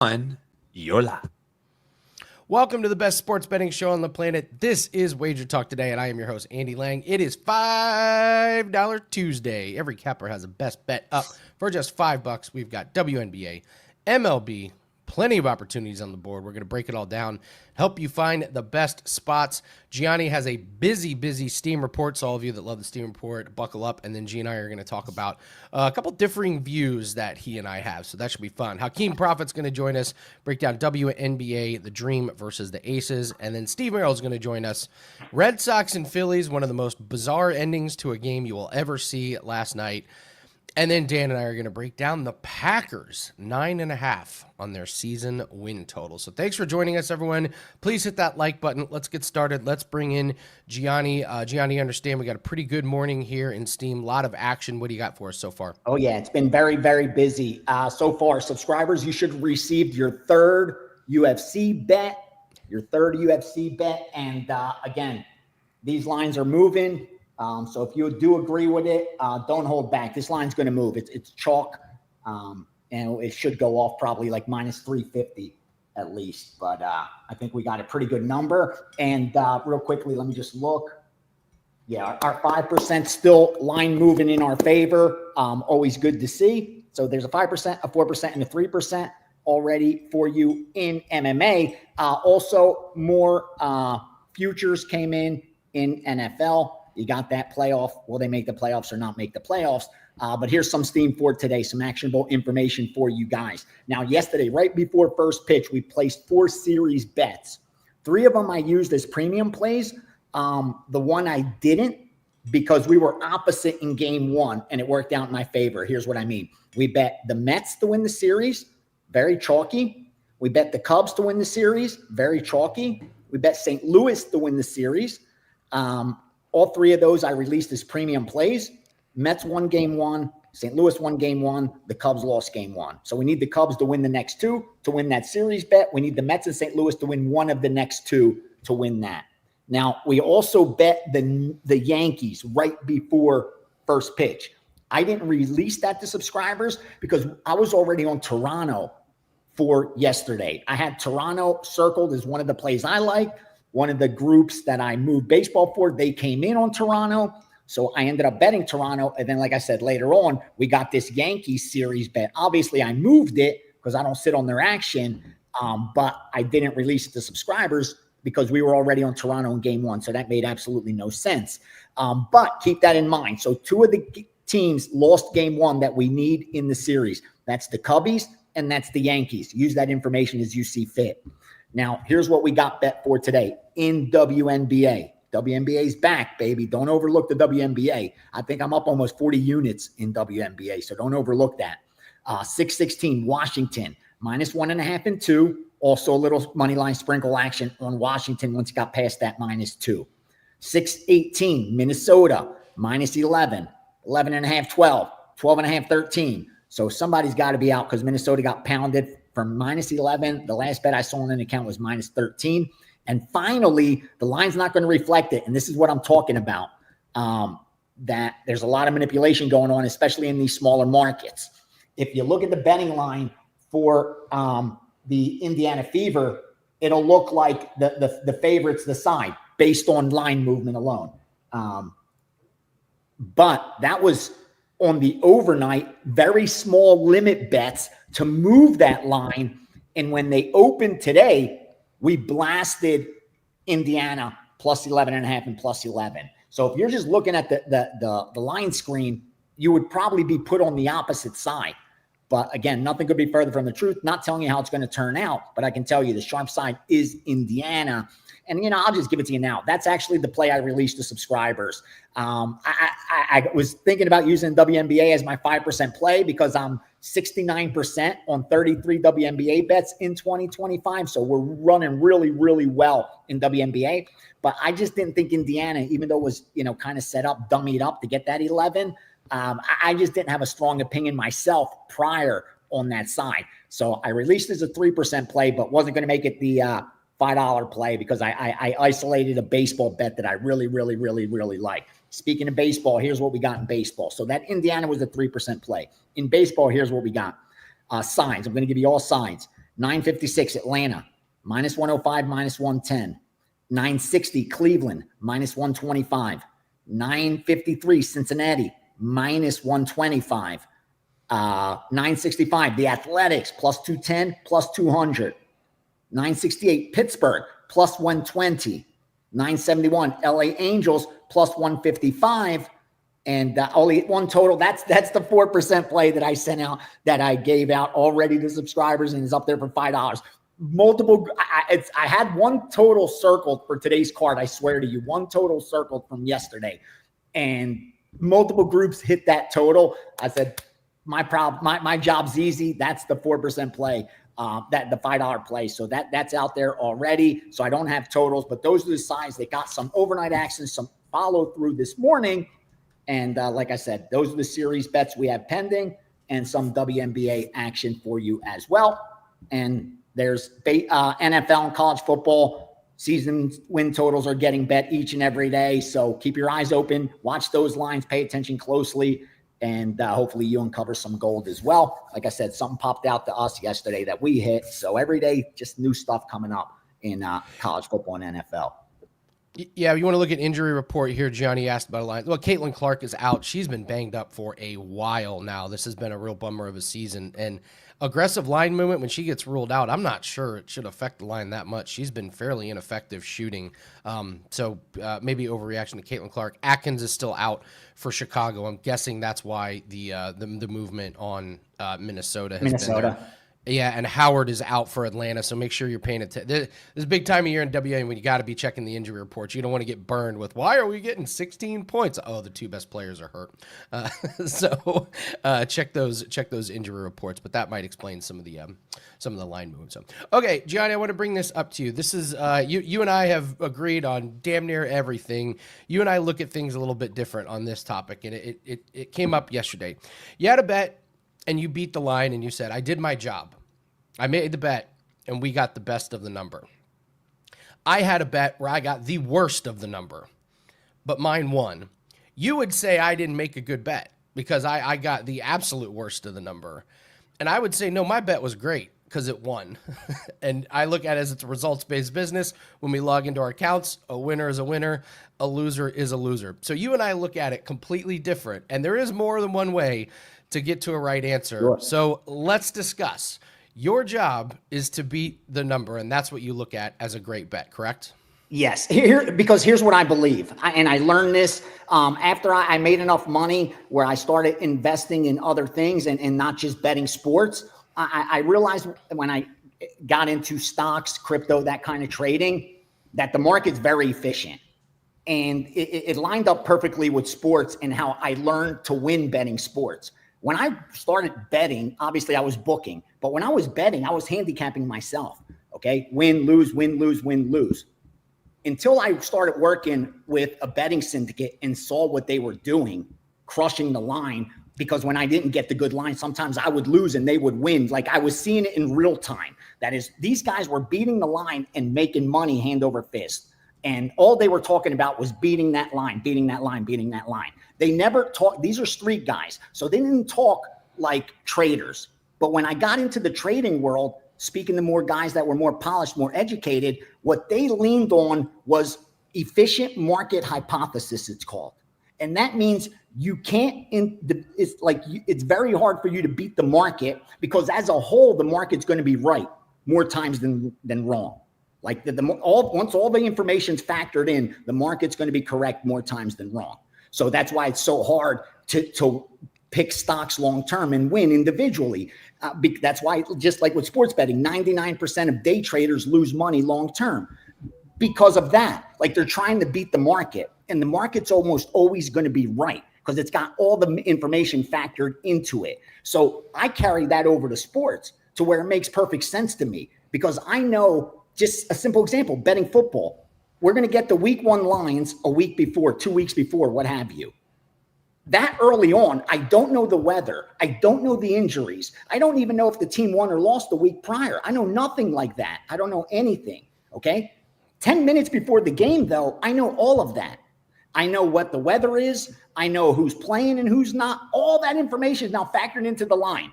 on your life. Welcome to the best sports betting show on the planet. This is WagerTalk Today, and I am your host, Andy Lang. It is $5 Tuesday. Every capper has a best bet up for just $5. We've got WNBA, MLB, plenty of opportunities on the board. We're going to break it all down, help you find the best spots. Gianni has a busy Steam report, so all of you that love the Steam report, buckle up, and then G and I are going to talk about a couple differing views that he and I have, so that should be fun. Skee Profit's going to join us, break down WNBA, the Dream versus the Aces, and then Steve Merril is going to join us. Red Sox and Phillies, one of the most bizarre endings to a game you will ever see last night. And then Dan and I are going to break down the Packers 9.5 on their season win total. So thanks for joining us, everyone. Please hit that like button. Let's get started. Let's bring in Gianni. Gianni, I understand we got a pretty good morning here in Steam. A lot of action. What do you got for us so far? Oh, yeah. It's been very busy so far. Subscribers, you should receive your third UFC bet. And again, these lines are moving. So if you do agree with it, don't hold back. This line's going to move. It's chalk, and it should go off probably like minus 350 at least. But I think we got a pretty good number. And real quickly, let me just look. Yeah, our 5% still line moving in our favor. Always good to see. So there's a 5%, a 4%, and a 3% already for you in MMA. Also, more futures came in NFL. You got that playoff. Will they make the playoffs or not make the playoffs? But here's some steam for today, some actionable information for you guys. Now, yesterday, right before first pitch, we placed 4 series bets. 3 of them I used as premium plays. The one I didn't, because we were opposite in game 1, and it worked out in my favor. Here's what I mean. We bet the Mets to win the series, very chalky. We bet the Cubs to win the series, very chalky. We bet St. Louis to win the series. All 3 of those I released as premium plays. Mets won game 1. St. Louis won game 1. The Cubs lost game 1. So we need the Cubs to win the next 2 to win that series bet. We need the Mets and St. Louis to win one of the next 2 to win that. Now, we also bet the Yankees right before first pitch. I didn't release that to subscribers because I was already on Toronto for yesterday. I had Toronto circled as one of the plays I like. One of the groups that I moved baseball for, they came in on Toronto. So I ended up betting Toronto. And then, like I said, later on, we got this Yankees series bet. Obviously, I moved it because I don't sit on their action. But I didn't release it to subscribers because we were already on Toronto in game 1. So that made absolutely no sense. But keep that in mind. So 2 of the teams lost game 1 that we need in the series. That's the Cubbies and that's the Yankees. Use that information as you see fit. Now, here's what we got bet for today in WNBA. WNBA's back, baby. Don't overlook the WNBA. I think I'm up almost 40 units in WNBA, so don't overlook that. 616 Washington, minus 1.5 and 2. Also a little money line sprinkle action on Washington once you got past that minus 2. 618 Minnesota, minus 11. 11.5, 12. 12.5, 13. So somebody's got to be out because Minnesota got pounded from minus 11. The last bet I saw on an account was minus 13. And finally, the line's not going to reflect it. And this is what I'm talking about, that there's a lot of manipulation going on, especially in these smaller markets. If you look at the betting line for the Indiana Fever, it'll look like the favorite's the side based on line movement alone. But that was on the overnight, very small limit bets to move that line. And when they opened today, we blasted Indiana plus 11.5 and plus 11. So if you're just looking at the line screen, you would probably be put on the opposite side. But again, nothing could be further from the truth. Not telling you how it's going to turn out, but I can tell you the sharp side is Indiana. And, I'll just give it to you now. That's actually the play I released to subscribers. I was thinking about using WNBA as my 5% play because I'm 69% on 33 WNBA bets in 2025. So we're running really well in WNBA. But I just didn't think Indiana, even though it was, kind of set up, dummied up to get that 11, I just didn't have a strong opinion myself prior on that side. So I released as a 3% play, but wasn't going to make it the $5 play because I isolated a baseball bet that I really like. Speaking of baseball, here's what we got in baseball. So that Indiana was a 3% play. In baseball, here's what we got. Signs. I'm going to give you all signs. 956 Atlanta, minus 105, minus 110. 960 Cleveland, minus 125. 953 Cincinnati, minus 125. 965 the Athletics, plus 210, plus 200. 968 Pittsburgh, plus 120. 971 LA Angels, plus 155. And only one total. That's the 4% play that I sent out, that I gave out already to subscribers, and is up there for $5. Multiple. I had one total circled for today's card. I swear to you, one total circled from yesterday, and multiple groups hit that total. I said, my job's easy. That's the 4% play. That the $5 play. So that's out there already. So I don't have totals, but those are the sides. They got some overnight action, some follow through this morning. And like I said, those are the series bets we have pending, and some WNBA action for you as well. And there's NFL and college football season win totals are getting bet each and every day. So keep your eyes open, watch those lines, pay attention closely, and hopefully you uncover some gold as well. Like I said, something popped out to us yesterday that we hit. So every day, just new stuff coming up in college football and NFL. Yeah, you want to look at injury report here. Gianni asked about a line. Well, Caitlin Clark is out. She's been banged up for a while now. This has been a real bummer of a season. And aggressive line movement, when she gets ruled out, I'm not sure it should affect the line that much. She's been fairly ineffective shooting. So maybe overreaction to Caitlin Clark. Atkins is still out for Chicago. I'm guessing that's why the movement on Minnesota has been there. Yeah, and Howard is out for Atlanta, so make sure you're paying attention. This is a big time of year in WNBA when you got to be checking the injury reports. You don't want to get burned with, why are we getting 16 points? Oh, the two best players are hurt. So check those injury reports, but that might explain some of the line movement. So, okay, Gianni, I want to bring this up to you. This is you and I have agreed on damn near everything. You and I look at things a little bit different on this topic, and it came up yesterday. You had a bet, and you beat the line, and you said, I did my job. I made the bet, and we got the best of the number. I had a bet where I got the worst of the number, but mine won. You would say I didn't make a good bet because I got the absolute worst of the number. And I would say, no, my bet was great because it won. And I look at it as it's a results-based business. When we log into our accounts, a winner is a winner, a loser is a loser. So you and I look at it completely different, and there is more than one way to get to a right answer. Sure. So let's discuss. Your job is to beat the number, and that's what you look at as a great bet, correct? Yes, because here's what I believe. I learned this after I made enough money where I started investing in other things and not just betting sports. I realized when I got into stocks, crypto, that kind of trading, that the market's very efficient. And it lined up perfectly with sports and how I learned to win betting sports. When I started betting, obviously I was booking, but when I was betting, I was handicapping myself. Okay. Win, lose, win, lose, win, lose. Until I started working with a betting syndicate and saw what they were doing, crushing the line, because when I didn't get the good line, sometimes I would lose and they would win. Like I was seeing it in real time. That is, these guys were beating the line and making money hand over fist. And all they were talking about was beating that line, beating that line, beating that line. They never talk. These are street guys. So they didn't talk like traders. But when I got into the trading world, speaking to more guys that were more polished, more educated, what they leaned on was efficient market hypothesis, it's called. And that means you can't, it's very hard for you to beat the market because as a whole, the market's going to be right more times than wrong. Like once all the information's factored in, the market's going to be correct more times than wrong. So that's why it's so hard to pick stocks long-term and win individually. That's why, just like with sports betting, 99% of day traders lose money long-term because of that. Like they're trying to beat the market, and the market's almost always going to be right because it's got all the information factored into it. So I carry that over to sports to where it makes perfect sense to me because I know. Just a simple example, betting football. We're going to get the week 1 lines a week before, 2 weeks before, what have you. That early on, I don't know the weather. I don't know the injuries. I don't even know if the team won or lost the week prior. I know nothing like that. I don't know anything, okay? 10 minutes before the game, though, I know all of that. I know what the weather is. I know who's playing and who's not. All that information is now factored into the line.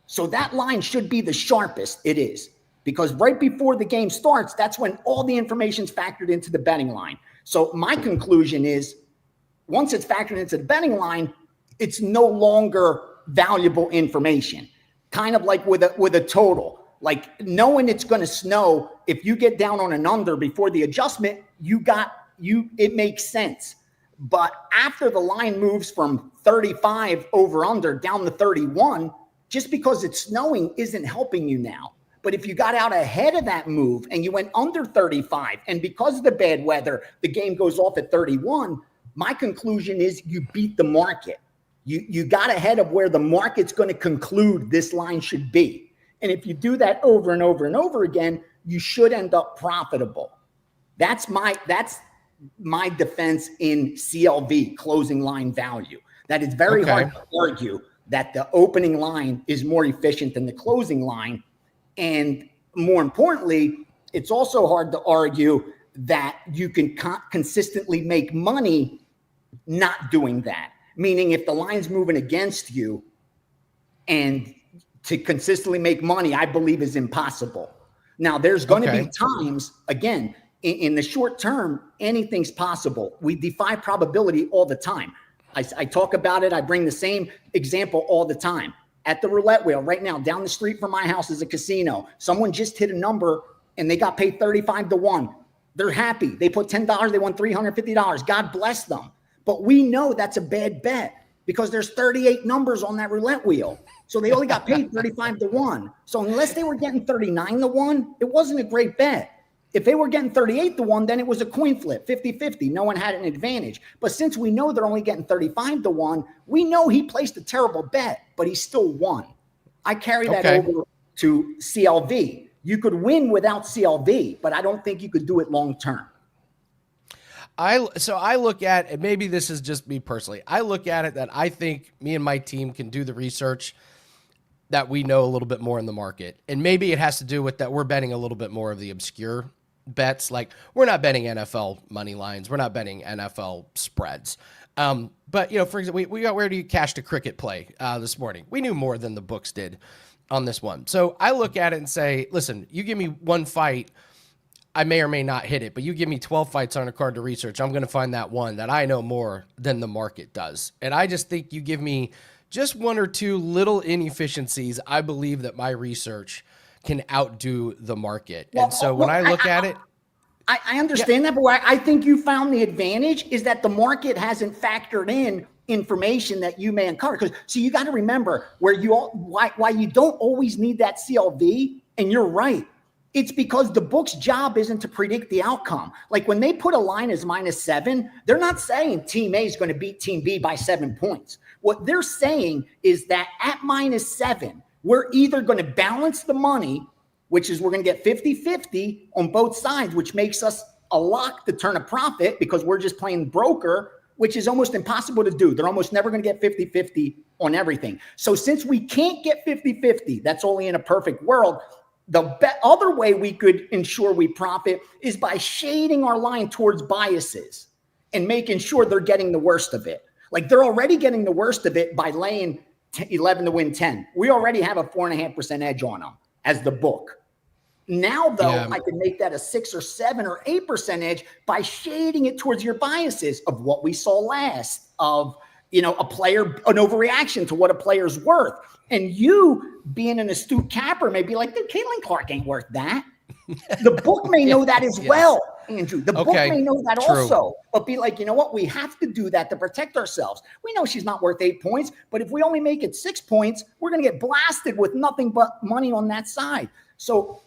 So that line should be the sharpest it is. because right before the game starts, that's when all the information's factored into the betting line. So my conclusion is once it's factored into the betting line, it's no longer valuable information. Kind of like with a total, like knowing it's going to snow. If you get down on an under before the adjustment, it makes sense. But after the line moves from 35 over under down to 31, just because it's snowing isn't helping you now. But if you got out ahead of that move and you went under 35, and because of the bad weather, the game goes off at 31, my conclusion is you beat the market. You got ahead of where the market's going to conclude this line should be. And if you do that over and over and over again, you should end up profitable. That's my defense in CLV, closing line value. That it's very hard to argue that the opening line is more efficient than the closing line. And more importantly, it's also hard to argue that you can consistently make money not doing that. Meaning if the line's moving against you, and to consistently make money, I believe is impossible. Now, there's going to be times, again, in the short term, anything's possible. We defy probability all the time. I talk about it. I bring the same example all the time. At the roulette wheel right now, down the street from my house is a casino. Someone just hit a number and they got paid 35 to 1. They're happy. They put $10. They won $350. God bless them. But we know that's a bad bet because there's 38 numbers on that roulette wheel. So they only got paid 35 to 1. So unless they were getting 39 to 1, it wasn't a great bet. If they were getting 38 to 1, then it was a coin flip, 50-50. No one had an advantage. But since we know they're only getting 35 to 1, we know he placed a terrible bet, but he still won. I carry that over to CLV. You could win without CLV, but I don't think you could do it long term. So I look at it, maybe this is just me personally. I look at it that I think me and my team can do the research that we know a little bit more in the market. And maybe it has to do with that we're betting a little bit more of the obscure bets. Like we're not betting NFL money lines. We're not betting NFL spreads. But, you know, for example, we got where do you cash to cricket play this morning. We knew more than the books did on this one. So I look at it and say, listen, you give me one fight, I may or may not hit it, but you give me 12 fights on a card to research, I'm going to find that one that I know more than the market does. And I just think you give me just one or two little inefficiencies, I believe that my research can outdo the market. And so when I look at it, I understand that, but where I think you found the advantage is that the market hasn't factored in information that you may uncover. Because so you got to remember why you don't always need that CLV. And you're right. It's because the book's job isn't to predict the outcome. Like when they put a line as -7, they're not saying team A is going to beat team B by 7 points. What they're saying is that at -7, we're either going to balance the money, which is we're going to get 50-50 on both sides, which makes us a lock to turn a profit because we're just playing broker, which is almost impossible to do. They're almost never going to get 50-50 on everything. So since we can't get 50-50, that's only in a perfect world. The other way we could ensure we profit is by shading our line towards biases and making sure they're getting the worst of it. Like they're already getting the worst of it by laying 11 to win 10. We already have a 4.5% edge on them as the book. Now, though, I can make that a 6 or 7 or 8% edge by shading it towards your biases of what we saw last, of, you know, an overreaction to what a player's worth. And you, being an astute capper, may be like, dude, Caitlin Clark ain't worth that. The book may know that as well, Andrew. The book may know that also, but be like, you know what? We have to do that to protect ourselves. We know she's not worth 8 points, but if we only make it 6 points, we're going to get blasted with nothing but money on that side. So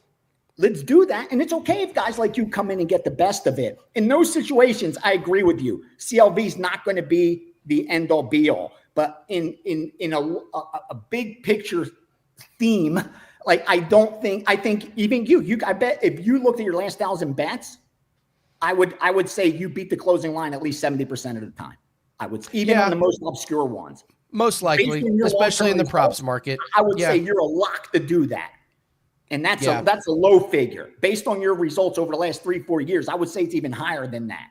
let's do that. And it's okay if guys like you come in and get the best of it. In those situations, I agree with you. CLV is not going to be the end all be all, but in a big picture theme, like I think even I bet if you looked at your last 1,000 bets, I would say you beat the closing line at least 70% of the time. I would, even on the most obscure ones. Most likely, especially in the props market. I would say you're a lock to do that. And that's a low figure. Based on your results over the last 3-4 years, I would say it's even higher than that.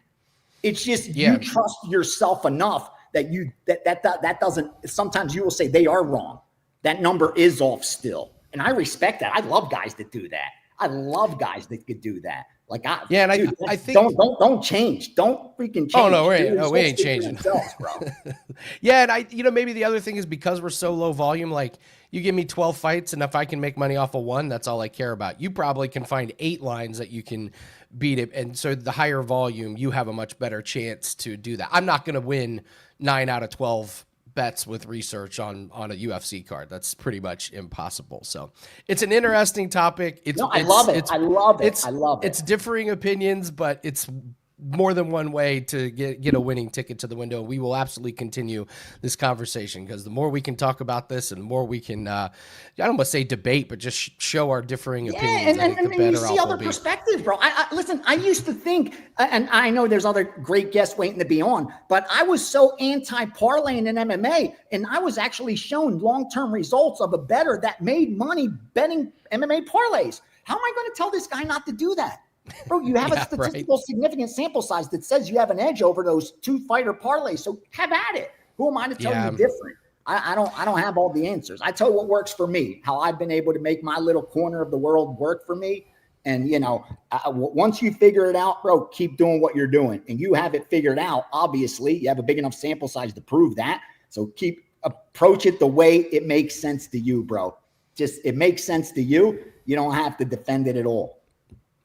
It's just you trust yourself enough that that doesn't, sometimes you will say they are wrong. That number is off still. And I respect that. I love guys that do that. I love guys that could do that. Like, I think don't change. Don't freaking change. Oh no, we ain't Speak for changing, themselves, bro. Yeah, and maybe the other thing is because we're so low volume, like you give me 12 fights, and if I can make money off of one, that's all I care about. You probably can find 8 lines that you can beat it, and so the higher volume, you have a much better chance to do that. I'm not going to win 9 out of 12 bets with research on a UFC card. That's pretty much impossible. So it's an interesting topic. I love it. I love it. It's differing opinions, but it's more than one way to get a winning ticket to the window. We will absolutely continue this conversation because the more we can talk about this and the more we can, I don't want to say debate, but just show our differing opinions. And you see other perspectives, bro. Listen, I used to think, and I know there's other great guests waiting to be on, but I was so anti-parlaying in MMA, and I was actually shown long-term results of a bettor that made money betting MMA parlays. How am I going to tell this guy not to do that? Bro, you have a statistical significant sample size that says you have an edge over those 2-fighter parlays. So have at it. Who am I to tell you different? I don't have all the answers. I tell you what works for me, how I've been able to make my little corner of the world work for me. And, once you figure it out, bro, keep doing what you're doing. And you have it figured out. Obviously, you have a big enough sample size to prove that. So approach it the way it makes sense to you, bro. It makes sense to you. You don't have to defend it at all.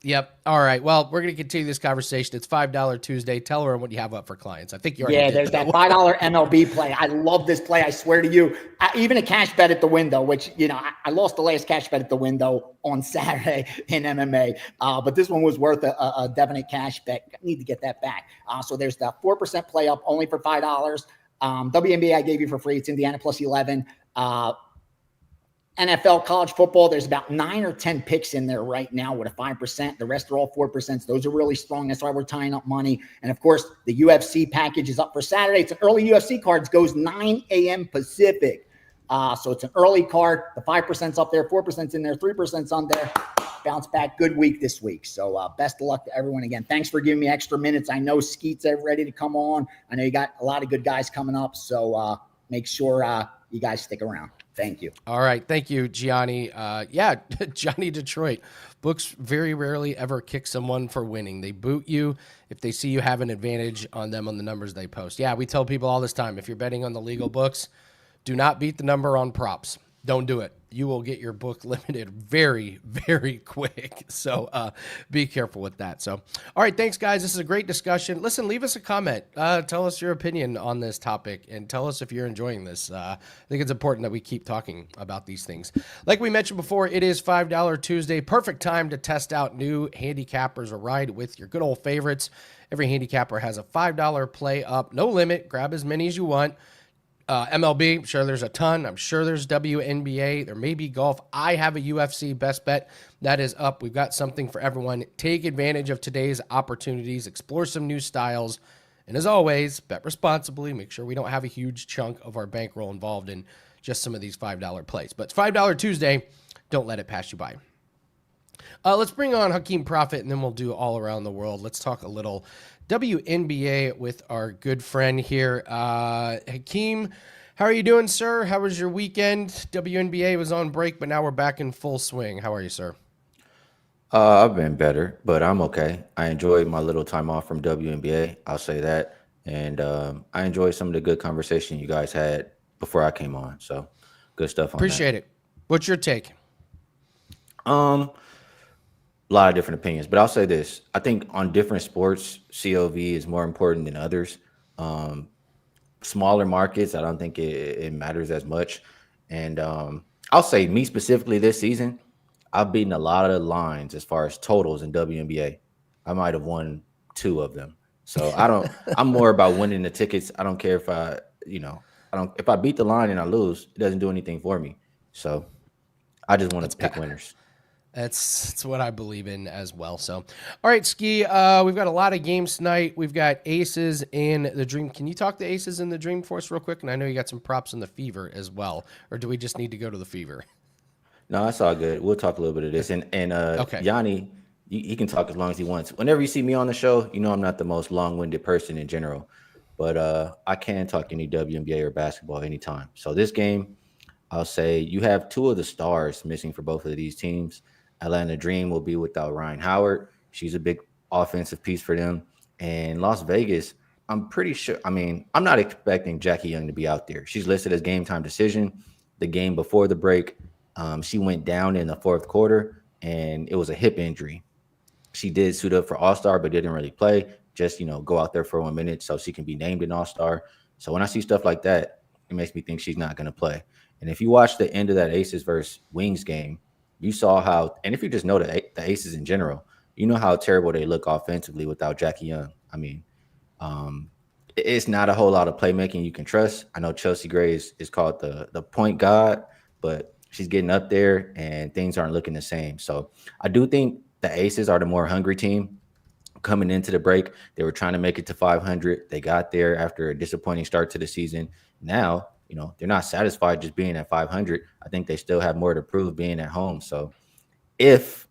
Yep. All right. Well, we're going to continue this conversation. It's $5 Tuesday. Tell her what you have up for clients. I think you already did. There's that $5 MLB play. I love this play. I swear to you. Even a cash bet at the window, which, I lost the last cash bet at the window on Saturday in MMA. But this one was worth a definite cash bet. I need to get that back. So there's the 4% play up only for $5. WNBA I gave you for free. It's Indiana plus 11. NFL, college football, there's about 9 or 10 picks in there right now with a 5%. The rest are all 4%. Those are really strong. That's why we're tying up money. And, of course, the UFC package is up for Saturday. It's an early UFC card. It goes 9 a.m. Pacific. So it's an early card. The 5%'s up there. 4%'s in there. 3%'s on there. Bounce back. Good week this week. So best of luck to everyone again. Thanks for giving me extra minutes. I know Skeet's ready to come on. I know you got a lot of good guys coming up. So make sure you guys stick around. Thank you. All right. Thank you, Gianni. Gianni Detroit. Books very rarely ever kick someone for winning. They boot you if they see you have an advantage on them on the numbers they post. Yeah, we tell people all this time, if you're betting on the legal books, do not beat the number on props. Don't do it. You will get your book limited very, very quick. So be careful with that. So, all right, thanks, guys. This is a great discussion. Listen, leave us a comment. Tell us your opinion on this topic and tell us if you're enjoying this. I think it's important that we keep talking about these things. Like we mentioned before, it is $5 Tuesday. Perfect time to test out new handicappers or ride with your good old favorites. Every handicapper has a $5 play up. No limit. Grab as many as you want. MLB, I'm sure there's a ton. I'm sure there's WNBA. There may be golf. I have a UFC best bet that is up. We've got something for everyone. Take advantage of today's opportunities. Explore some new styles. And as always, bet responsibly. Make sure we don't have a huge chunk of our bankroll involved in just some of these $5 plays. But it's $5 Tuesday. Don't let it pass you by. Let's bring on Skee Profit, and then we'll do all around the world. Let's talk a little WNBA with our good friend here. Hakeem, how are you doing, sir? How was your weekend? WNBA was on break, but now we're back in full swing. How are you, sir? I've been better, but I'm okay. I enjoyed my little time off from WNBA. I'll say that. And I enjoyed some of the good conversation you guys had before I came on. So good stuff on Appreciate it. What's your take? A lot of different opinions, but I'll say this. I think on different sports, COV is more important than others. Smaller markets, I don't think it matters as much. And I'll say me specifically this season, I've beaten a lot of lines as far as totals in WNBA. I might have won 2 of them. So I'm more about winning the tickets. I don't care if if I beat the line and I lose, it doesn't do anything for me. So I just want to pick winners. That's what I believe in as well. So, all right, Skee, we've got a lot of games tonight. We've got Aces and the Dream. Can you talk the Aces and the Dream for us real quick? And I know you got some props in the Fever as well. Or do we just need to go to the Fever? No, that's all good. We'll talk a little bit of this. And okay. Gianni, he can talk as long as he wants. Whenever you see me on the show, I'm not the most long-winded person in general. But I can talk any WNBA or basketball anytime. So this game, I'll say you have 2 of the stars missing for both of these teams. Atlanta Dream will be without Ryan Howard. She's a big offensive piece for them. And Las Vegas, I'm pretty sure. I mean, I'm not expecting Jackie Young to be out there. She's listed as game time decision. The game before the break, she went down in the fourth quarter, and it was a hip injury. She did suit up for All-Star, but didn't really play. Just, go out there for 1 minute so she can be named an All-Star. So when I see stuff like that, it makes me think she's not going to play. And if you watch the end of that Aces versus Wings game, you saw how, and if you just know the Aces in general, you know how terrible they look offensively without Jackie Young. I mean, it's not a whole lot of playmaking you can trust. I know Chelsea Gray is called the point god, but she's getting up there and things aren't looking the same. So I do think the Aces are the more hungry team. Coming into the break, they were trying to make it to 500. They got there after a disappointing start to the season. Now, they're not satisfied just being at 500. I think they still have more to prove being at home. So if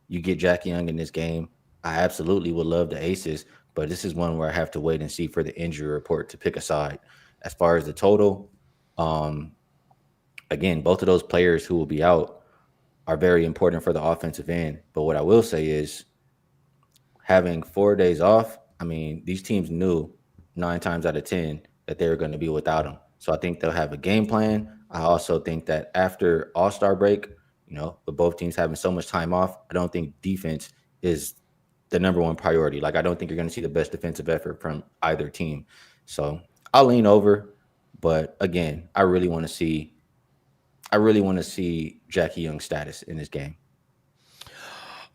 you get Jackie Young in this game, I absolutely would love the Aces, but this is one where I have to wait and see for the injury report to pick a side. As far as the total, again, both of those players who will be out are very important for the offensive end. But what I will say is having 4 days off, I mean, these teams knew 9 times out of 10 that they were going to be without him. So I think they'll have a game plan. I also think that after All-Star break, with both teams having so much time off, I don't think defense is the number one priority. Like, I don't think you're going to see the best defensive effort from either team. So I'll lean over. But again, I really want to see Jackie Young's status in this game.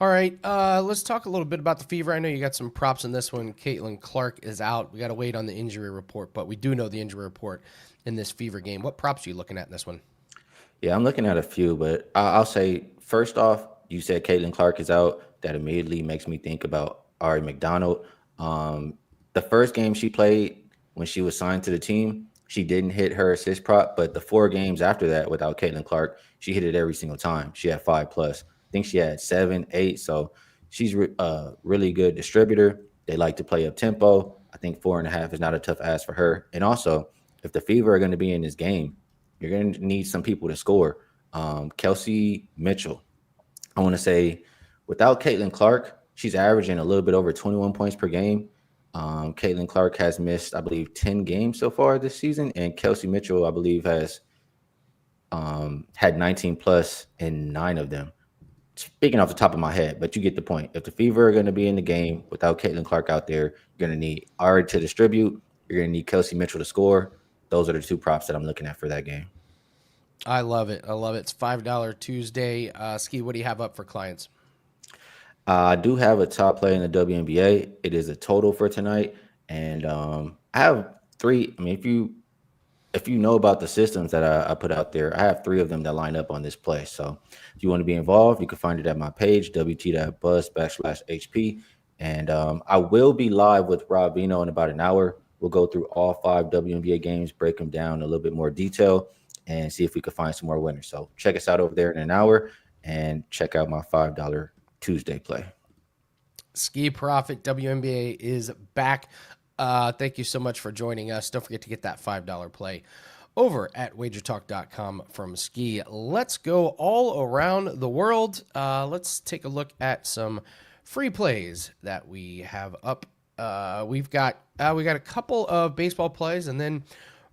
All right, let's talk a little bit about the Fever. I know you got some props in this one. Caitlin Clark is out. We got to wait on the injury report, but we do know the injury report in this Fever game. What props are you looking at in this one? Yeah, I'm looking at a few, but I'll say first off, you said Caitlin Clark is out. That immediately makes me think about Ari McDonald. The first game she played when she was signed to the team, she didn't hit her assist prop, but the 4 games after that without Caitlin Clark, she hit it every single time. She had 5+. I think she had 7, 8. So she's a really good distributor. They like to play up tempo. I think 4.5 is not a tough ask for her. And also, if the Fever are going to be in this game, you're going to need some people to score. Kelsey Mitchell, I want to say, without Caitlin Clark, she's averaging a little bit over 21 points per game. Caitlin Clark has missed, I believe, 10 games so far this season, and Kelsey Mitchell, I believe, has had 19+ in 9 of them. Speaking off the top of my head, but you get the point. If the Fever are going to be in the game without Caitlin Clark out there, you're going to need Ari to distribute. You're going to need Kelsey Mitchell to score. Those are the 2 props that I'm looking at for that game. I love it. It's $5 Tuesday. Skee, what do you have up for clients? I do have a top play in the WNBA. It is a total for tonight, and I have 3. I mean, if you know about the systems that I put out there, I have 3 of them that line up on this play. So if you want to be involved, you can find it at my page, wt.buzz/HP. And I will be live with Rob Vino in about an hour. We'll go through all 5 WNBA games, break them down in a little bit more detail, and see if we can find some more winners. So check us out over there in an hour, and check out my $5 Tuesday play. Skee Profit WNBA is back. Thank you so much for joining us. Don't forget to get that $5 play over at WagerTalk.com from Skee. Let's go all around the world. Let's take a look at some free plays that we have up. We got a couple of baseball plays, and then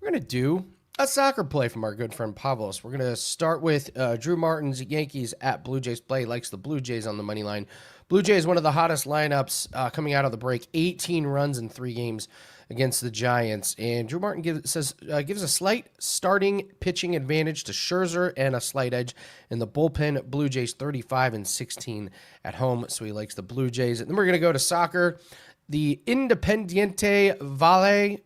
we're gonna do a soccer play from our good friend Pavlos. We're gonna start with Drew Martin's Yankees at Blue Jays play. He likes the Blue Jays on the money line. Blue Jays, one of the hottest lineups coming out of the break. 18 runs in 3 games against the Giants. And Drew Martin gives a slight starting pitching advantage to Scherzer and a slight edge in the bullpen. Blue Jays 35-16 at home, so he likes the Blue Jays. And then we're going to go to soccer. The Independiente Valle,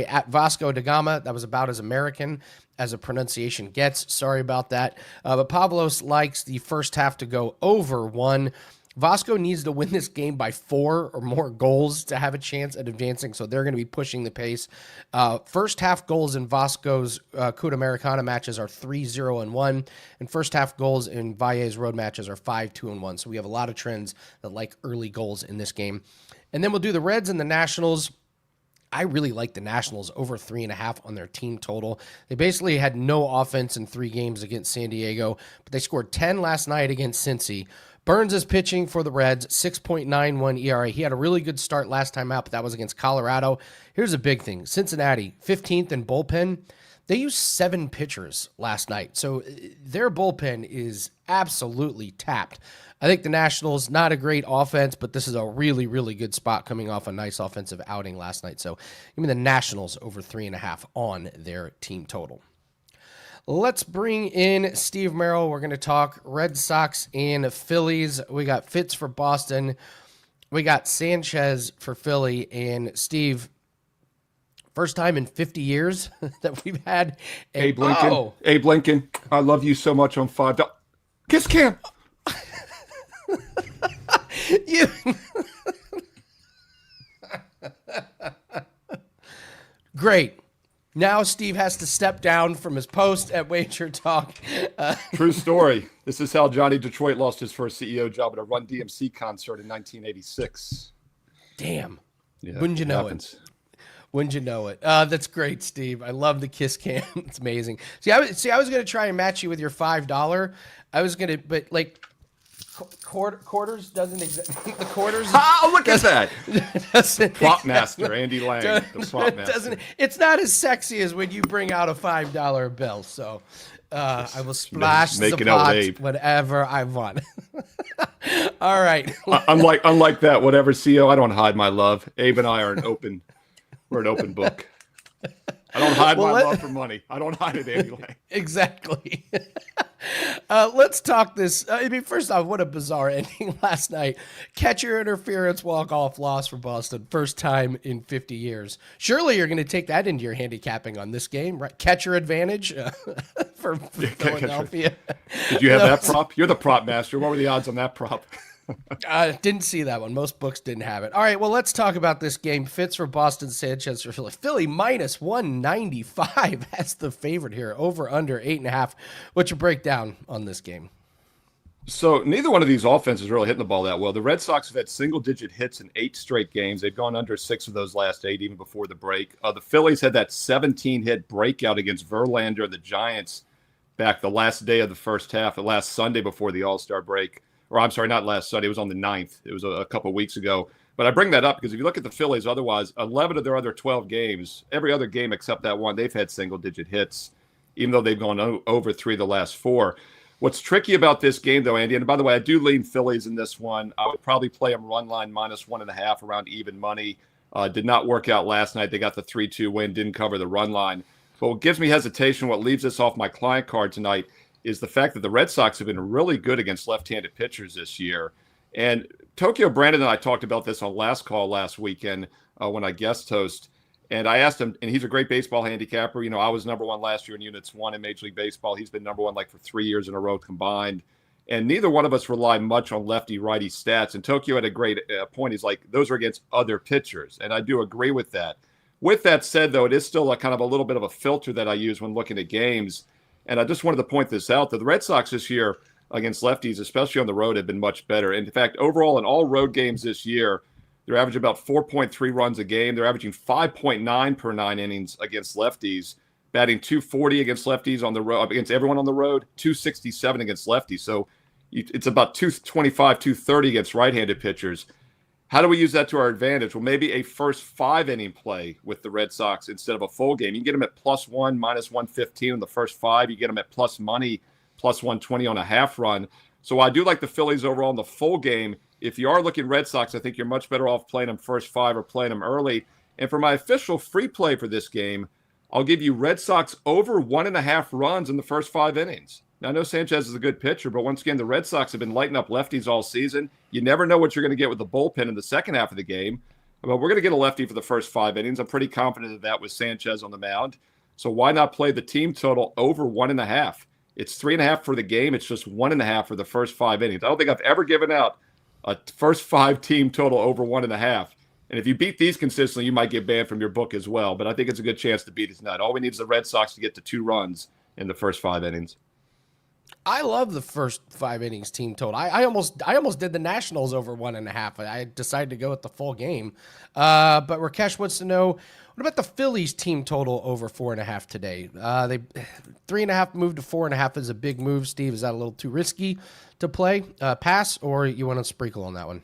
at Vasco da Gama. That was about as American as a pronunciation gets. Sorry about that. But Pavlos likes the first half to go over 1. Vasco needs to win this game by 4 or more goals to have a chance at advancing, so they're going to be pushing the pace. First half goals in Vasco's Cuda Americana matches are 3-0-1, and first half goals in Valle's road matches are 5-2-1. So we have a lot of trends that like early goals in this game. And then we'll do the Reds and the Nationals. I really like the Nationals over 3.5 on their team total. They basically had no offense in 3 games against San Diego, but they scored 10 last night against Cincy. Burns is pitching for the Reds, 6.91 ERA. He had a really good start last time out, but that was against Colorado. Here's a big thing. Cincinnati, 15th in bullpen. They used 7 pitchers last night, so their bullpen is absolutely tapped. I think the Nationals, not a great offense, but this is a really, really good spot coming off a nice offensive outing last night. So give me the Nationals over 3.5 on their team total. Let's bring in Steve Merril. We're going to talk Red Sox and Phillies. We got Fitz for Boston. We got Sanchez for Philly. And Steve, first time in 50 years that we've had Abe Lincoln. Oh. Abe Lincoln, I love you so much on $5. Kiss Cam. You... Great. Now Steve has to step down from his post at WagerTalk. True story. This is how Johnny Detroit lost his first CEO job at a Run DMC concert in 1986. Damn. Yeah, Wouldn't you know happens. it? Wouldn't you know it? That's great, Steve. I love the kiss cam. It's amazing. I was going to try and match you with your $5. I was going to, but like quarters doesn't exist. The quarters. Oh, look at that. Prop Exist. master, Andy Lang. The prop master. It's not as sexy as when you bring out a $5 bill. So I will splash the pot whatever I want. All right. Unlike that, whatever, CEO, I don't hide my love. Abe and I are we're an open book. I don't hide my love for money. I don't hide it anyway. Exactly. Let's talk this. I mean, first off, what a bizarre ending last night. Catcher interference, walk-off loss for Boston. First time in 50 years. Surely you're going to take that into your handicapping on this game, right? Catcher advantage for Philadelphia. Did you have that prop? You're the prop master. What were the odds on that prop? Didn't see that one. Most books didn't have it. All right, well, let's talk about this game. Fitz for Boston, Sanchez for Philly. Philly minus 195. That's the favorite here. Over, under 8.5. What's your breakdown on this game? So neither one of these offenses really hitting the ball that well. The Red Sox have had single-digit hits in 8 straight games. They've gone under 6 of those last 8, even before the break. The Phillies had that 17-hit breakout against Verlander and the Giants back the last day of the first half, the last Sunday before the All-Star break. Or I'm sorry, not last Sunday. It was on the 9th. It was a couple of weeks ago. But I bring that up because if you look at the Phillies, otherwise, 11 of their other 12 games, every other game except that one, they've had single-digit hits, even though they've gone over 3 of the last 4. What's tricky about this game, though, Andy, and by the way, I do lean Phillies in this one. I would probably play them run line minus 1.5 around even money. Did not work out last night. They got the 3-2 win, didn't cover the run line. But what gives me hesitation, what leaves this off my client card tonight, is the fact that the Red Sox have been really good against left-handed pitchers this year. And Tokyo Brandon and I talked about this on last call last weekend when I guest host. And I asked him, and he's a great baseball handicapper. You know, I was number 1 last year in units 1 in Major League Baseball. He's been number 1 like for 3 years in a row combined. And neither one of us rely much on lefty-righty stats. And Tokyo had a great point. He's like, those are against other pitchers. And I do agree with that. With that said, though, it is still a kind of a little bit of a filter that I use when looking at games. And I just wanted to point this out, that the Red Sox this year against lefties, especially on the road, have been much better. And in fact, overall, in all road games this year, they're averaging about 4.3 runs a game. They're averaging 5.9 per 9 innings against lefties, batting .240 against lefties on the road, against everyone on the road, .267 against lefties. So it's about .225, .230 against right-handed pitchers. How do we use that to our advantage? Well, maybe a first 5-inning play with the Red Sox instead of a full game. You can get them at +1, -115 in the first 5. You get them at plus money, +120 on a half run. So I do like the Phillies overall in the full game. If you are looking Red Sox, I think you're much better off playing them first 5 or playing them early. And for my official free play for this game, I'll give you Red Sox over 1.5 runs in the first 5 innings. Now, I know Sanchez is a good pitcher, but once again, the Red Sox have been lighting up lefties all season. You never know what you're going to get with the bullpen in the second half of the game. But we're going to get a lefty for the first 5 innings. I'm pretty confident of that with Sanchez on the mound. So why not play the team total over 1.5? It's 3.5 for the game. It's just 1.5 for the first 5 innings. I don't think I've ever given out a first 5 team total over 1.5. And if you beat these consistently, you might get banned from your book as well. But I think it's a good chance to beat it tonight. All we need is the Red Sox to get to 2 runs in the first 5 innings. I love the first 5 innings team total. I almost did the Nationals over 1.5. I decided to go with the full game. But Rakesh wants to know, what about the Phillies team total over 4.5 today? They 3.5 moved to 4.5 is a big move. Steve, is that a little too risky to play? Pass, or you want to sprinkle on that one?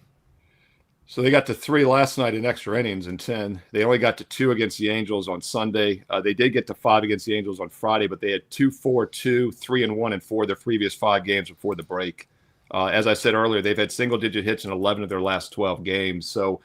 So they got to 3 last night in extra innings in 10. They only got to 2 against the Angels on Sunday. They did get to 5 against the Angels on Friday, but they had 2-4-2, 3-1, and 4 their previous 5 games before the break. As I said earlier, they've had single-digit hits in 11 of their last 12 games. So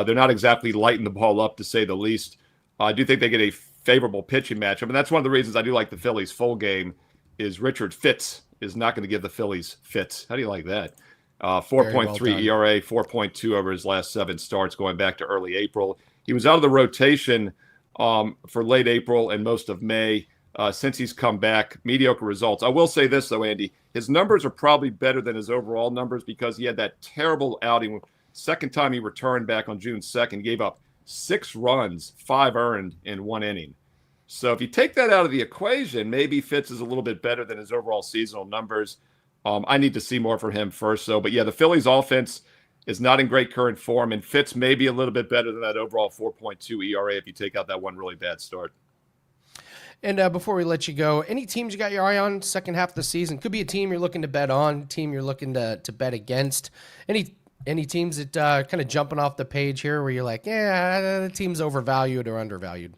they're not exactly lighting the ball up, to say the least. I do think they get a favorable pitching matchup, and that's one of the reasons I do like the Phillies full game is Richard Fitz is not going to give the Phillies fits. How do you like that? 4.3 ERA, 4.2 over his last 7 starts going back to early April. He was out of the rotation for late April and most of May. Since he's come back, mediocre results. I will say this, though, Andy. His numbers are probably better than his overall numbers because he had that terrible outing. Second time he returned back on June 2nd, gave up 6 runs, 5 earned in 1 inning. So if you take that out of the equation, maybe Fitz is a little bit better than his overall seasonal numbers. I need to see more from him first. So, but yeah, the Phillies offense is not in great current form, and Fitz may be a little bit better than that overall 4.2 ERA if you take out that one really bad start. And before we let you go, any teams you got your eye on second half of the season? Could be a team you're looking to bet on, team you're looking to bet against. Any teams that kind of jumping off the page here where you're like, yeah, the team's overvalued or undervalued?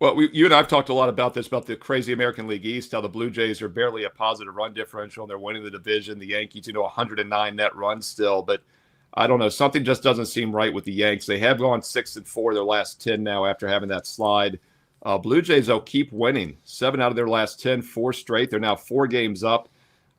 Well, you and I have talked a lot about this, about the crazy American League East, how the Blue Jays are barely a positive run differential, and they're winning the division. The Yankees, 109 net runs still. But I don't know. Something just doesn't seem right with the Yanks. They have gone 6-4 their last 10 now after having that slide. Blue Jays, though, keep winning. 7 out of their last 10, 4 straight. They're now 4 games up.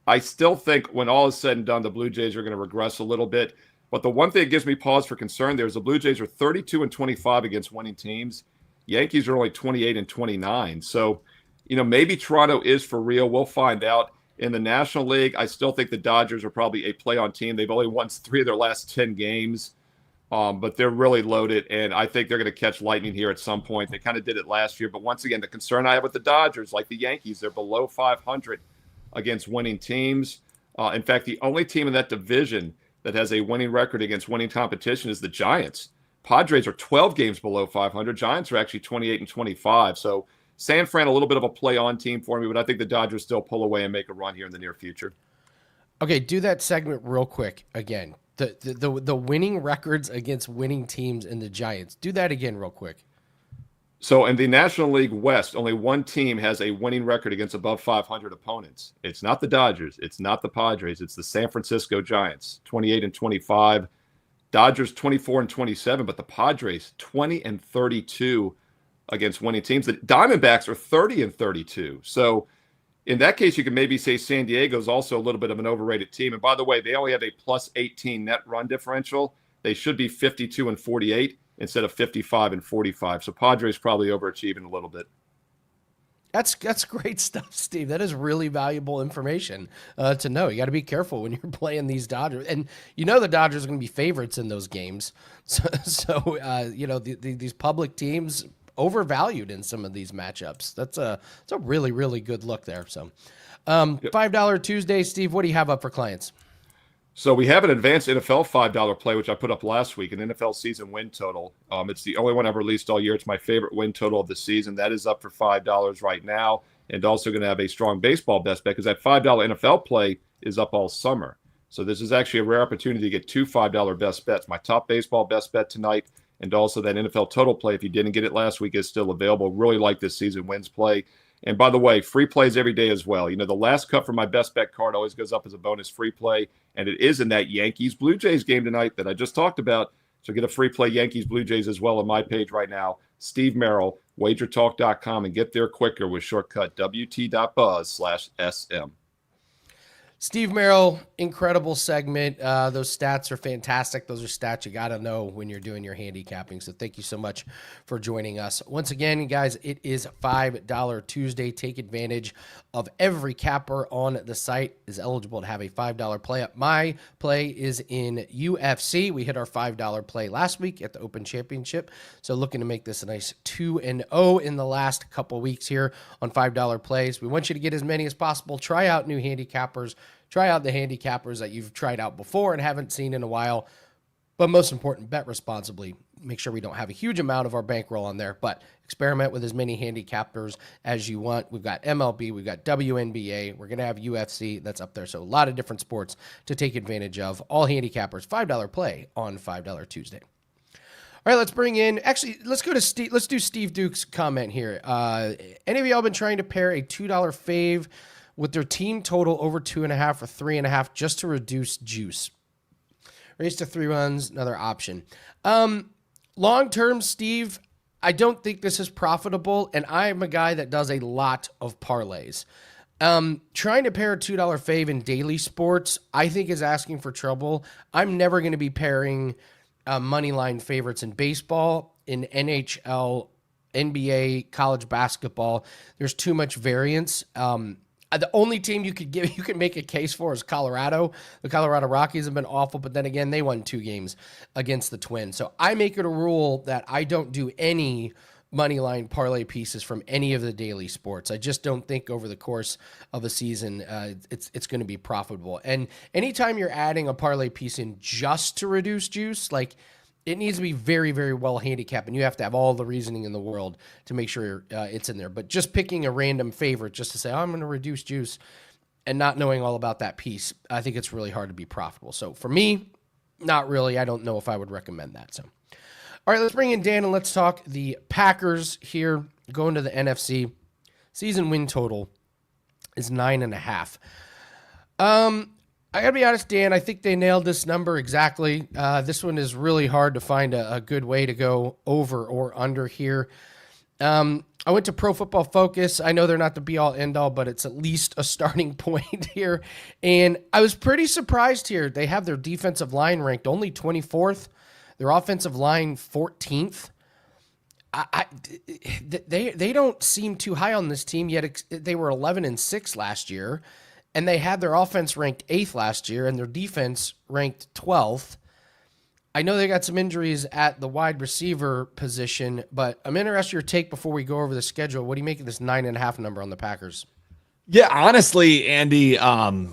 I still think when all is said and done, the Blue Jays are going to regress a little bit. But the one thing that gives me pause for concern there is the Blue Jays are 32-25 against winning teams. Yankees are only 28-29. So, maybe Toronto is for real. We'll find out. In the National League, I still think the Dodgers are probably a play-on team. They've only won 3 of their last 10 games, but they're really loaded, and I think they're going to catch lightning here at some point. They kind of did it last year, but once again, the concern I have with the Dodgers, like the Yankees, they're below 500 against winning teams. In fact, the only team in that division that has a winning record against winning competition is the Giants. Padres are 12 games below 500. Giants are actually 28-25. So San Fran, a little bit of a play-on team for me, but I think the Dodgers still pull away and make a run here in the near future. Okay, do that segment real quick again. The winning records against winning teams in the Giants. Do that again real quick. So in the National League West, only one team has a winning record against above 500 opponents. It's not the Dodgers. It's not the Padres. It's the San Francisco Giants, 28-25. Dodgers 24-27, but the Padres 20-32 against winning teams. The Diamondbacks are 30-32. So in that case, you can maybe say San Diego is also a little bit of an overrated team. And by the way, they only have a plus 18 net run differential. They should be 52-48 instead of 55-45. So Padres probably overachieving a little bit. That's great stuff, Steve. That is really valuable information to know. You got to be careful when you're playing these Dodgers, and the Dodgers are going to be favorites in those games. So these public teams overvalued in some of these matchups. That's a really, really good look there. So $5 Tuesday, Steve. What do you have up for clients? So we have an advanced NFL $5 play, which I put up last week, an NFL season win total. It's the only one I've released all year. It's my favorite win total of the season. That is up for $5 right now, and also going to have a strong baseball best bet because that $5 NFL play is up all summer. So this is actually a rare opportunity to get 2 $5 best bets. My top baseball best bet tonight, and also that NFL total play, if you didn't get it last week, is still available. Really like this season wins play. And by the way, free plays every day as well. The last cut for my best bet card always goes up as a bonus free play, and it is in that Yankees-Blue Jays game tonight that I just talked about. So get a free play Yankees-Blue Jays as well on my page right now. Steve Merril, WagerTalk.com, and get there quicker with shortcut WT.buzz/SM. Steve Merril, incredible segment. Those stats are fantastic. Those are stats you got to know when you're doing your handicapping. So thank you so much for joining us. Once again, guys, it is $5 Tuesday. Take advantage of every capper on the site is eligible to have a $5 play up. My play is in UFC. We hit our $5 play last week at the Open Championship. So looking to make this a nice 2-0 in the last couple weeks here on $5 plays. We want you to get as many as possible. Try out new handicappers. Try out the handicappers that you've tried out before and haven't seen in a while. But most important, bet responsibly. Make sure we don't have a huge amount of our bankroll on there, but experiment with as many handicappers as you want. We've got MLB, we've got WNBA, we're going to have UFC that's up there. So a lot of different sports to take advantage of. All handicappers, $5 play on $5 Tuesday. All right, let's bring in, actually, let's go to Steve. Let's do Steve Duke's comment here. Any of y'all been trying to pair a $2 fave with their team total over 2.5 or 3.5 just to reduce juice? Race to 3 runs, another option. Long-term, Steve, I don't think this is profitable, and I'm a guy that does a lot of parlays. Trying to pair a $2 fave in daily sports, I think is asking for trouble. I'm never going to be pairing money line favorites in baseball, in NHL, NBA, college basketball. There's too much variance. The only team you could make a case for is Colorado. The Colorado Rockies have been awful, but then again, they won 2 games against the Twins. So I make it a rule that I don't do any money line parlay pieces from any of the daily sports. I just don't think over the course of a season it's going to be profitable. And anytime you're adding a parlay piece in just to reduce juice, like, it needs to be very, very well handicapped, and you have to have all the reasoning in the world to make sure it's in there. But just picking a random favorite just to say, oh, I'm going to reduce juice and not knowing all about that piece, I think it's really hard to be profitable. So for me, not really. I don't know if I would recommend that. So, all right, let's bring in Dan and let's talk the Packers here. Going to the NFC. Season win total is 9.5. I gotta be honest, Dan, I think they nailed this number exactly. This one is really hard to find a good way to go over or under here. I went to Pro Football Focus. I know they're not the be-all, end-all, but it's at least a starting point here. And I was pretty surprised here. They have their defensive line ranked only 24th. Their offensive line 14th. They don't seem too high on this team, yet they were 11-6 last year. And they had their offense ranked 8th last year and their defense ranked 12th. I know they got some injuries at the wide receiver position, but I'm interested in your take before we go over the schedule. What do you make of this 9.5 number on the Packers? Yeah, honestly, Andy,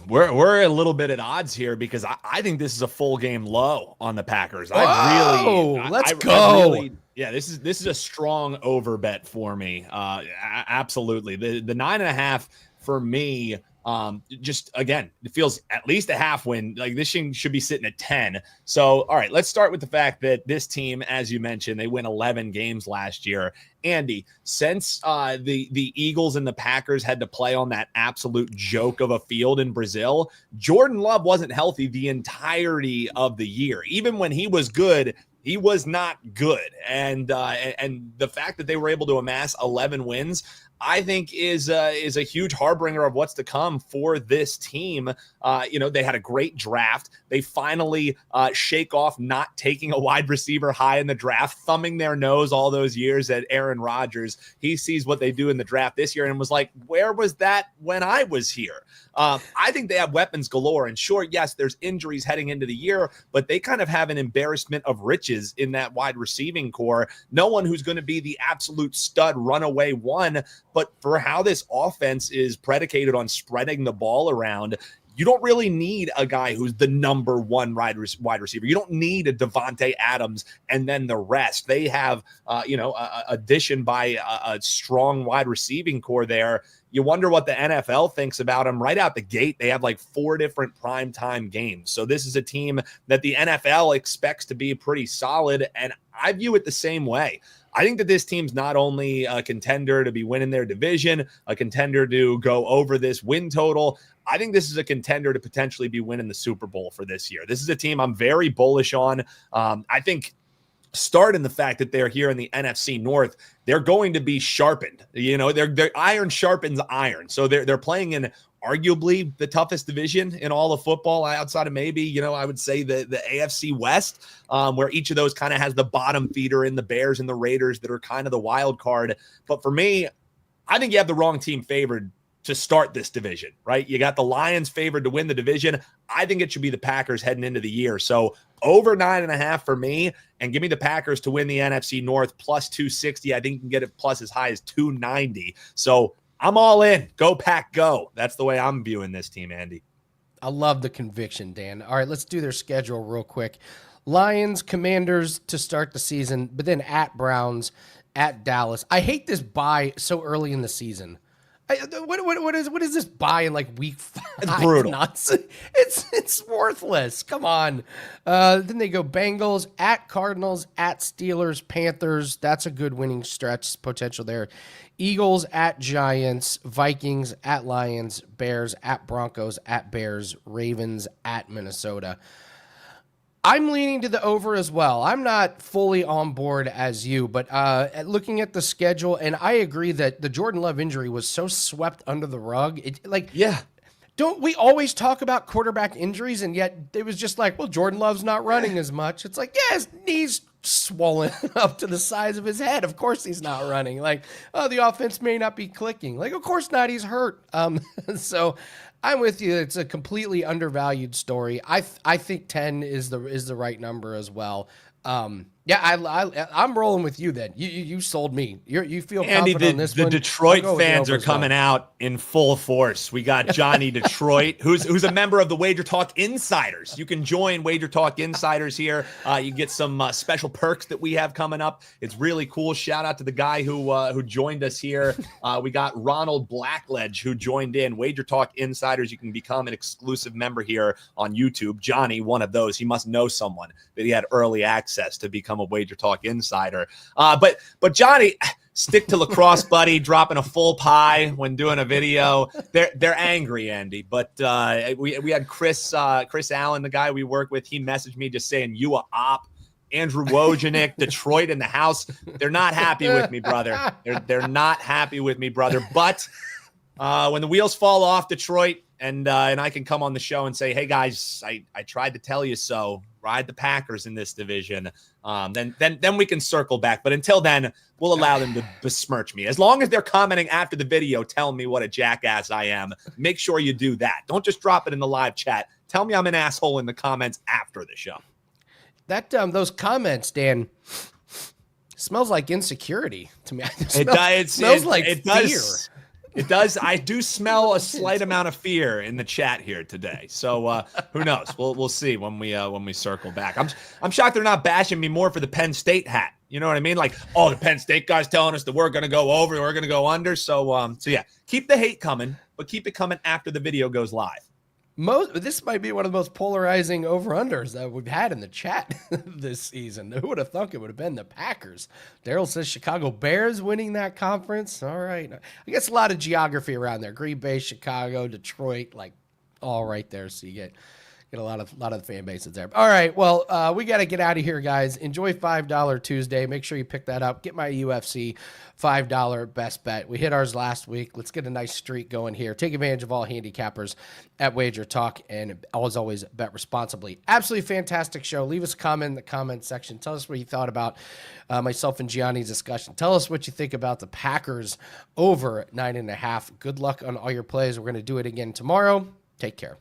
we're a little bit at odds here because I think this is a full game low on the Packers. Let's go. This is a strong over bet for me. Absolutely. The 9.5 for me. Just again, it feels at least a half win. Like, this thing should be sitting at 10. So, all right, let's start with the fact that this team, as you mentioned, they win 11 games last year. Andy, since the Eagles and the Packers had to play on that absolute joke of a field in Brazil, Jordan Love wasn't healthy the entirety of the year. Even when he was good, he was not good. And the fact that they were able to amass 11 wins, I think is a huge harbinger of what's to come for this team. They had a great draft. They finally shake off not taking a wide receiver high in the draft, thumbing their nose all those years at Aaron Rodgers. He sees what they do in the draft this year and was like, where was that when I was here? I think they have weapons galore. And sure, yes, there's injuries heading into the year, but they kind of have an embarrassment of riches in that wide receiving core. No one who's going to be the absolute stud runaway one. But for how this offense is predicated on spreading the ball around, you don't really need a guy who's the number one wide receiver. You don't need a Devontae Adams and then the rest. They have, addition by a strong wide receiving core there. You wonder what the NFL thinks about them. Right out the gate, they have like 4 different primetime games. So this is a team that the NFL expects to be pretty solid, and I view it the same way. I think that this team's not only a contender to be winning their division, a contender to go over this win total. I think this is a contender to potentially be winning the Super Bowl for this year. This is a team I'm very bullish on. I think start in the fact that they're here in the NFC North, they're going to be sharpened. Their iron sharpens iron. So they're playing in arguably the toughest division in all of football outside of maybe, I would say the AFC West, where each of those kind of has the bottom feeder in the Bears and the Raiders that are kind of the wild card. But for me, I think you have the wrong team favored to start this division, right? You got the Lions favored to win the division. I think it should be the Packers heading into the year. So over 9.5 for me, and give me the Packers to win the NFC North plus 260. I think you can get it plus as high as 290. So I'm all in. Go Pack, go. That's the way I'm viewing this team, Andy. I love the conviction, Dan. All right, let's do their schedule real quick. Lions, Commanders to start the season, but then at Browns, at Dallas. I hate this bye so early in the season. What is this buy in like week 5? It's brutal. It's worthless. Come on. Then they go Bengals, at Cardinals, at Steelers, Panthers. That's a good winning stretch potential there. Eagles, at Giants, Vikings, at Lions, Bears, at Broncos, at Bears, Ravens, at Minnesota. I'm leaning to the over as well. I'm not fully on board as you, but looking at the schedule, and I agree that the Jordan Love injury was so swept under the rug. Don't we always talk about quarterback injuries, and yet it was just like, well, Jordan Love's not running as much. It's like, yeah, his knee's swollen up to the size of his head. Of course he's not running. Like, oh, the offense may not be clicking. Like, of course not. He's hurt. So I'm with you. It's a completely undervalued story. I think 10 is the right number as well. I'm rolling with you then. You sold me. You feel Andy, confident on this the one. Detroit fans are coming out in full force. We got Gianni Detroit, who's a member of the WagerTalk Insiders. You can join WagerTalk Insiders here. You get some special perks that we have coming up. It's really cool. Shout out to the guy who joined us here. We got Ronald Blackledge who joined in. WagerTalk Insiders. You can become an exclusive member here on YouTube. Johnny, one of those. He must know someone that he had early access to become a WagerTalk Insider. But Johnny, stick to lacrosse, buddy, dropping a full pie when doing a video. They're angry, Andy. But we had Chris Allen, the guy we work with, he messaged me just saying, you a op. Andrew Wojcik, Detroit in the house. They're not happy with me, brother. They're not happy with me, brother. But when the wheels fall off, Detroit, and I can come on the show and say, hey, guys, I tried to tell you so. Ride the Packers in this division. Then we can circle back. But until then, we'll allow them to besmirch me. As long as they're commenting after the video, telling me what a jackass I am, make sure you do that. Don't just drop it in the live chat. Tell me I'm an asshole in the comments after the show. That those comments, Dan, smells like insecurity to me. It smells like fear. It does. I do smell a slight amount of fear in the chat here today. So who knows? We'll see when we circle back. I'm shocked they're not bashing me more for the Penn State hat. You know what I mean? Like, oh, the Penn State guy's telling us that we're going to go over, we're going to go under. So yeah, keep the hate coming, but keep it coming after the video goes live. This might be one of the most polarizing over-unders that we've had in the chat this season. Who would have thunk it would have been the Packers? Daryl says Chicago Bears winning that conference. All right. I guess a lot of geography around there. Green Bay, Chicago, Detroit, like all right there. So you get a lot of the fan bases there. All right. Well, we got to get out of here, guys. Enjoy $5 Tuesday. Make sure you pick that up. Get my UFC $5 best bet. We hit ours last week. Let's get a nice streak going here. Take advantage of all handicappers at WagerTalk, and as always, bet responsibly. Absolutely fantastic show. Leave us a comment in the comment section. Tell us what you thought about myself and Gianni's discussion. Tell us what you think about the Packers over 9.5. Good luck on all your plays. We're going to do it again tomorrow. Take care.